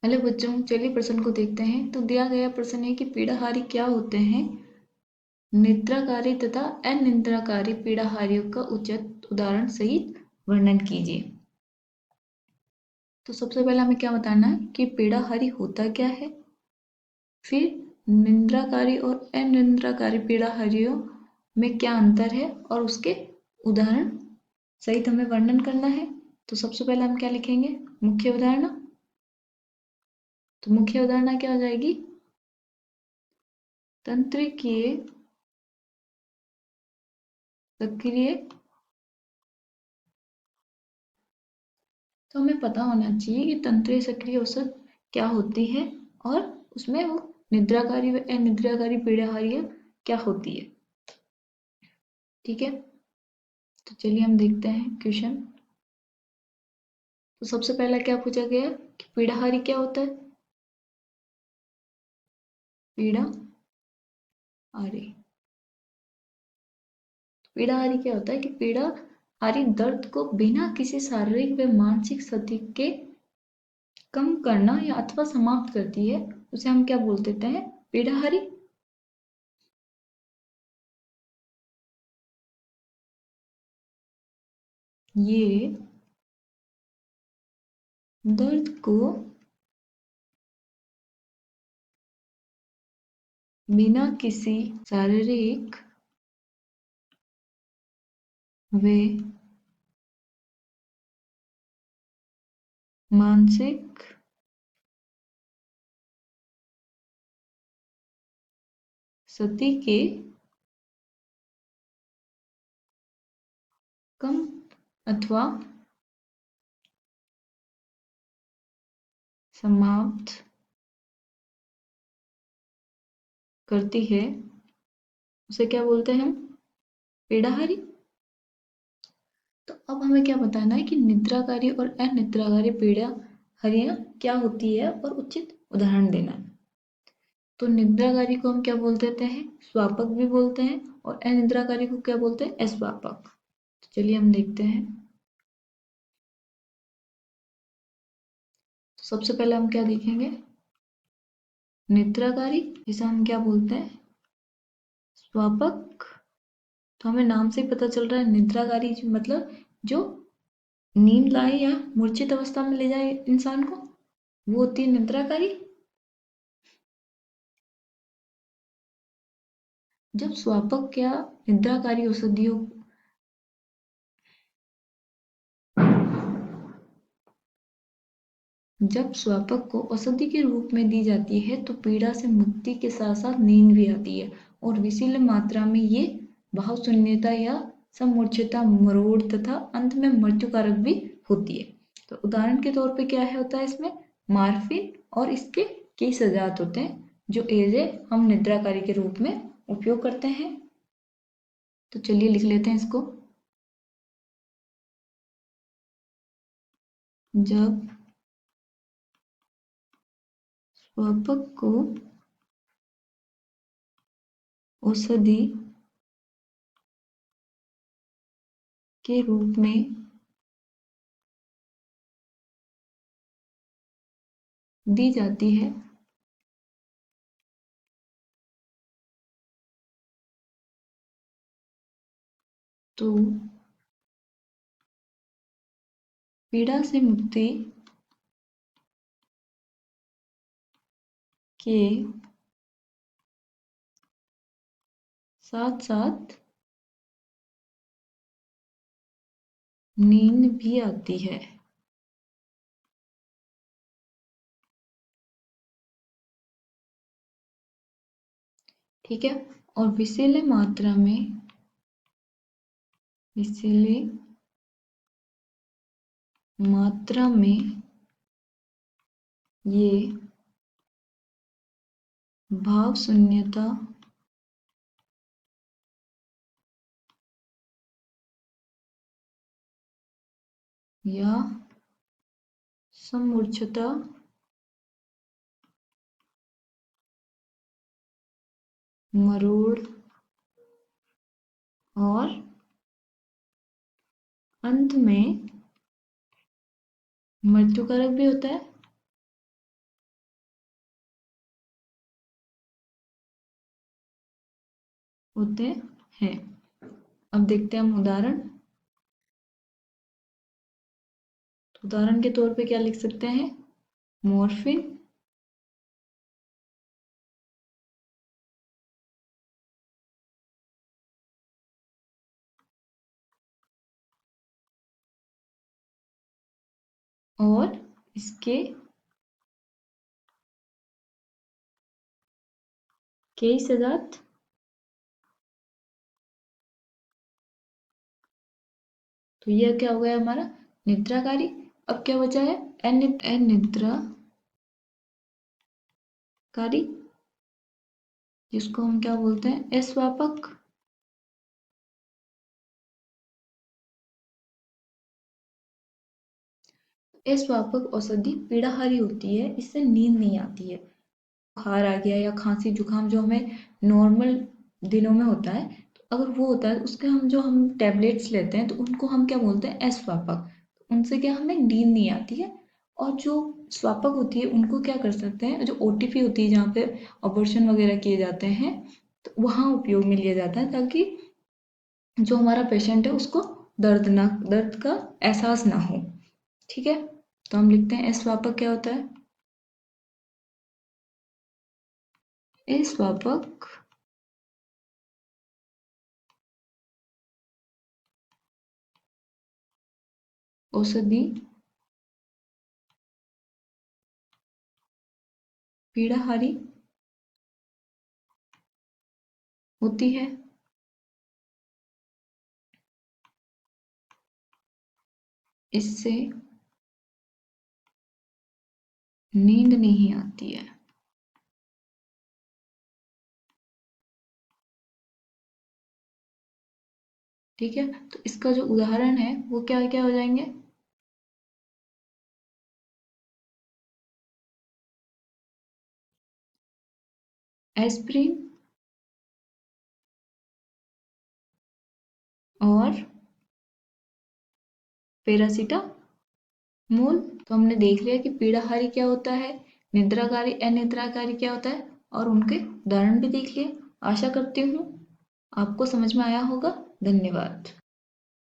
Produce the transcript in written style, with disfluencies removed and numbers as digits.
Hello बच्चों, चलिए प्रश्न को देखते हैं। तो दिया गया प्रश्न है कि पीड़ाहारी क्या होते हैं। निद्राकारी तथा अनिद्राकारी पीड़ाहारियों का उचित उदाहरण सहित वर्णन कीजिए। तो सबसे पहले हमें क्या बताना है कि पीड़ाहारी होता क्या है, फिर निद्राकारी और अनिद्राकारी पीड़ाहारियों में क्या अंतर है और उसके उदाहरण सहित हमें वर्णन करना है। तो सबसे पहले हम क्या लिखेंगे, मुख्य उदाहरण। तो मुख्य उदाहरण क्या हो जाएगी, तंत्रिकीय सक्रिय। तो हमें पता होना चाहिए कि तंत्रिय सक्रिय औसत क्या होती है और उसमें वो निद्राकारी व अनिद्राकारी पीड़ाहारी क्या होती है। ठीक है, तो चलिए हम देखते हैं क्वेश्चन। तो सबसे पहला क्या पूछा गया कि पीड़ाहारी क्या होता है। पीड़ाहारी पीड़ाहारी क्या होता है कि पीड़ाहारी दर्द को बिना किसी शारीरिक व मानसिक क्षति के कम करना या अथवा समाप्त करती है, उसे हम क्या बोल देते हैं, पीड़ाहारी। ये दर्द को बिना किसी शारीरिक व मानसिक क्षति के कम अथवा समाप्त करती है, उसे क्या बोलते हैं हम, पीड़ाहारी। तो अब हमें क्या बताना है कि निद्राकारी और अनिद्राकारी पीड़ाहारियां क्या होती है और उचित उदाहरण देना है। तो निद्राकारी को हम क्या बोल देते हैं, स्वापक भी बोलते हैं, और अनिद्राकारी को क्या बोलते हैं, अस्वापक। तो चलिए हम देखते हैं। तो सबसे पहले हम क्या देखेंगे, निद्राकारी, जिसे हम क्या बोलते हैं, स्वापक। तो हमें नाम से ही पता चल रहा है, निद्राकारी मतलब जो नींद लाए या मूर्छित अवस्था में ले जाए इंसान को, वो होती है निद्राकारी। जब स्वापक या निद्राकारी औषधियों जब स्वापक को औषधि के रूप में दी जाती है तो पीड़ा से मुक्ति के साथ साथ नींद भी आती है, और विशिल मात्रा में ये भाव शून्यता या समूर्छता, मरोड़ तथा अंत में मृत्युकारक भी होती है। तो उदाहरण के तौर पे क्या है होता है इसमें, मार्फिन और इसके कई सजात होते हैं जो एजे हम निद्राकारी के रूप में उपयोग करते हैं। तो चलिए लिख लेते हैं इसको। जब स्वापक को औषधि के रूप में दी जाती है तो पीड़ा से मुक्ति के साथ साथ नींद भी आती है। ठीक है, और विषैले मात्रा में ये भाव शून्यता या समूर्छता, मरोड़ और अंत में मृत्युकारक भी होता है। होते हैं। अब देखते हैं हम उदाहरण। तो उदाहरण के तौर पे क्या लिख सकते हैं? मॉर्फिन और इसके कई सजात। तो यह क्या हो गया हमारा? निद्राकारी। अब क्या बचा है? अनिद्राकारी, जिसको हम क्या बोलते हैं? अस्वापक। अस्वापक औषधि पीड़ाहारी होती है, इससे नींद नहीं आती है। बुखार आ गया या खांसी जुकाम जो हमें नॉर्मल दिनों में होता है, तो अगर वो होता है उसके हम टैबलेट्स लेते हैं तो उनको हम क्या बोलते हैं? अस्वापक। उनसे क्या हमें नींद नहीं आती है। और जो स्वापक होती है उनको क्या कर सकते हैं? जो ओटीपी होती है जहाँ पे ऑपरेशन वगैरह किए जाते हैं, तो वहाँ उपयोग में लिया जाता है, ताकि जो हमारा पेशेंट है उसको दर्द का एहसास ना हो। ठीक है, तो हम लिखते हैं अस्वापक क्या होता है? अस्वापक औषधि पीड़ाहारी होती है, इससे नींद नहीं आती है। ठीक है, तो इसका जो उदाहरण है वो क्या क्या हो जाएंगे? एस्प्रिन और पैरासीटामोल। तो हमने देख लिया कि पीड़ाहारी क्या होता है, निद्राकारी अनिद्राकारी क्या होता है, और उनके उदाहरण भी देख लिए। आशा करती हूँ आपको समझ में आया होगा। धन्यवाद।